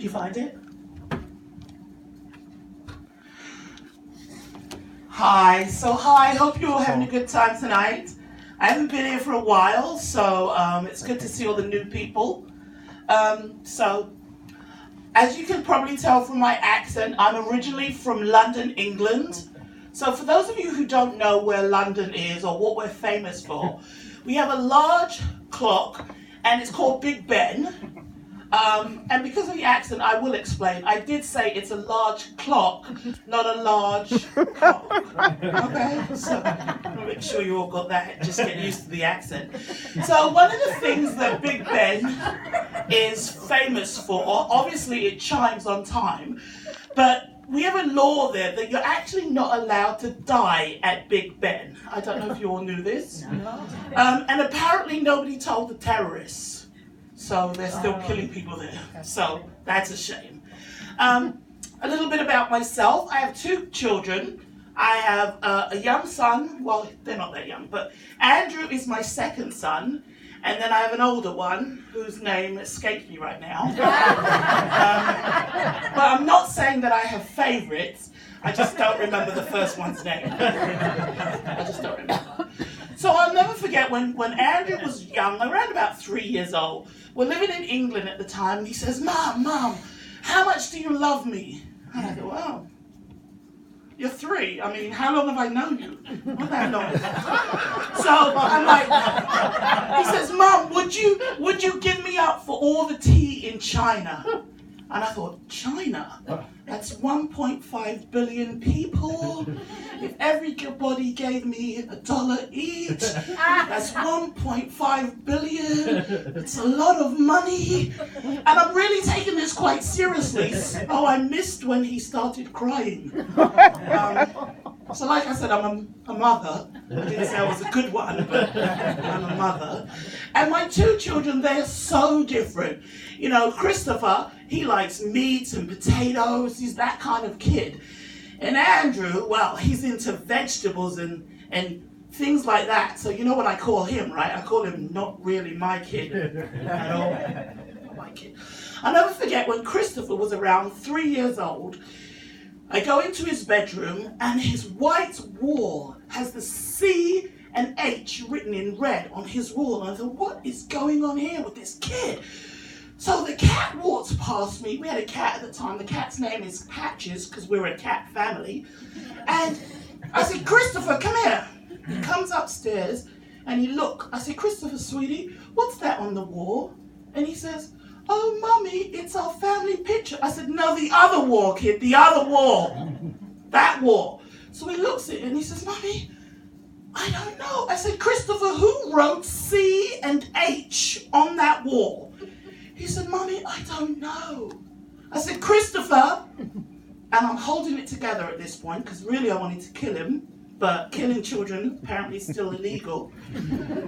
you find it? Hi, hope you're all having a good time tonight. I haven't been here for a while, so it's good to see all the new people. So, as you can probably tell from my accent, I'm originally from London, England. So for those of you who don't know where London is or what we're famous for, we have a large clock and it's called Big Ben. And because of the accent, I will explain. I did say it's a large clock, not a large cock. Okay? So make sure you all got that. Just get used to the accent. So one of the things that Big Ben is famous for, obviously it chimes on time, but we have a law there that you're actually not allowed to die at Big Ben. I don't know if you all knew this. And apparently nobody told the terrorists. So they're still killing people there. So that's a shame. A little bit about myself. I have 2 children. I have a young son. Well, they're not that young, but Andrew is my second son. And then I have an older one whose name escapes me right now. But I'm not saying that I have favorites. I just don't remember the first one's name. I just don't remember. So I'll never forget when Andrew was young, around about 3 years old. We're living in England at the time, and he says, Mom, how much do you love me? And I go, well, you're 3. I mean, how long have I known you? Not that long. So I'm like, he says, Mom, would you give me up for all the tea in China? And I thought, China? That's 1.5 billion people. If everybody gave me $1 each, that's 1.5 billion. It's a lot of money. And I'm really taking this quite seriously. Oh, I missed when he started crying. So like I said, I'm a mother. I didn't say I was a good one, but I'm a mother. And my 2 children, they're so different. You know, Christopher, he likes meat and potatoes. He's that kind of kid. And Andrew, well, he's into vegetables and things like that. So you know what I call him, right? I call him not really my kid at all. Not my kid. I'll never forget when Christopher was around 3 years old. I go into his bedroom and his white wall has the C and H written in red on his wall. And I thought, what is going on here with this kid? So the cat walks past me. We had a cat at the time. The cat's name is Patches because we're a cat family. And I said, Christopher, come here. He comes upstairs and he look. I said, Christopher, sweetie, what's that on the wall? And he says, oh, Mummy, it's our family picture. I said, no, the other wall, kid, the other wall. That wall. So he looks at it and he says, Mummy, I don't know. I said, Christopher, who wrote C and H on that wall? He said, Mummy, I don't know. I said, Christopher, and I'm holding it together at this point because really I wanted to kill him, but killing children apparently is still illegal.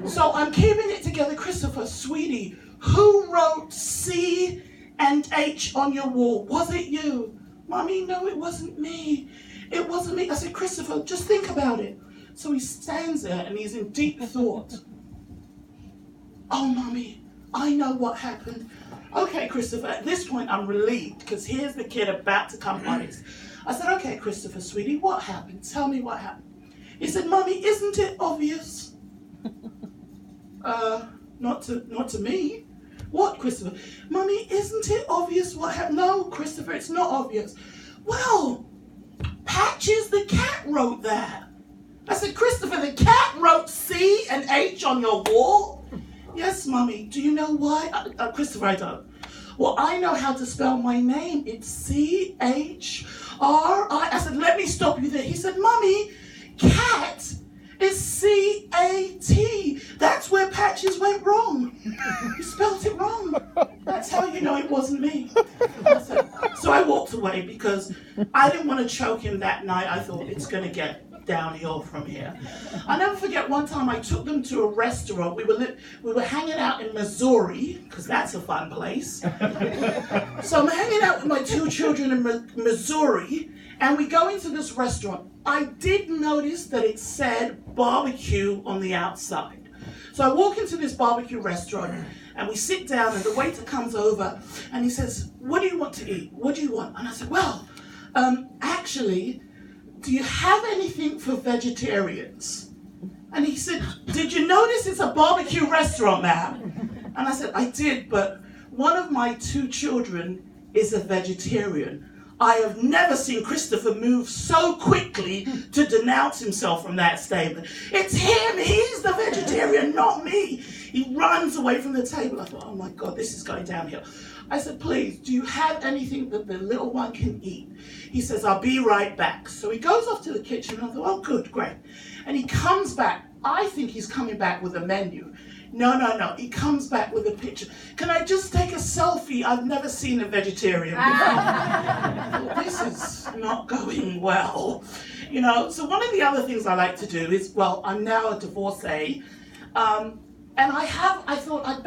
So I'm keeping it together. Christopher, sweetie, who wrote C and H on your wall? Was it you? Mummy, no, it wasn't me. It wasn't me. I said, Christopher, just think about it. So he stands there and he's in deep thought. Oh, Mummy, I know what happened. Okay, Christopher, at this point I'm relieved because here's the kid about to come honest. I said, okay, Christopher, sweetie, what happened? Tell me what happened. He said, Mummy, isn't it obvious? Not to me. What, Christopher? Mummy, isn't it obvious what happened? No, Christopher, it's not obvious. Well, Patches the cat wrote that. I said, Christopher, the cat wrote C and H on your wall? Yes, Mummy. Do you know why? Christopher, I don't. Well, I know how to spell my name. It's C-H-R-I. I said, let me stop you there. He said, Mummy, cat is C-A-T. That's where Patches went wrong. You spelled it wrong. That's how you know it wasn't me. So I walked away because I didn't want to choke him that night. I thought it's going to get downhill from here. I'll never forget one time I took them to a restaurant. We were hanging out in Missouri, because that's a fun place. So I'm hanging out with my 2 children in Missouri, and we go into this restaurant. I did notice that it said barbecue on the outside. So I walk into this barbecue restaurant and we sit down and the waiter comes over and he says, what do you want to eat? What do you want? And I said, well, actually, do you have anything for vegetarians? And he said, did you notice it's a barbecue restaurant, ma'am? And I said, I did, but one of my 2 children is a vegetarian. I have never seen Christopher move so quickly to denounce himself from that statement. It's him, he's the vegetarian, not me. He runs away from the table. I thought, oh my God, this is going downhill. I said, please, do you have anything that the little one can eat? He says, I'll be right back. So he goes off to the kitchen and I thought, oh good, great. And he comes back. I think he's coming back with a menu. No. He comes back with a picture. Can I just take a selfie? I've never seen a vegetarian before. I thought, this is not going well. You know, so one of the other things I like to do is, well, I'm now a divorcee. And I thought I'd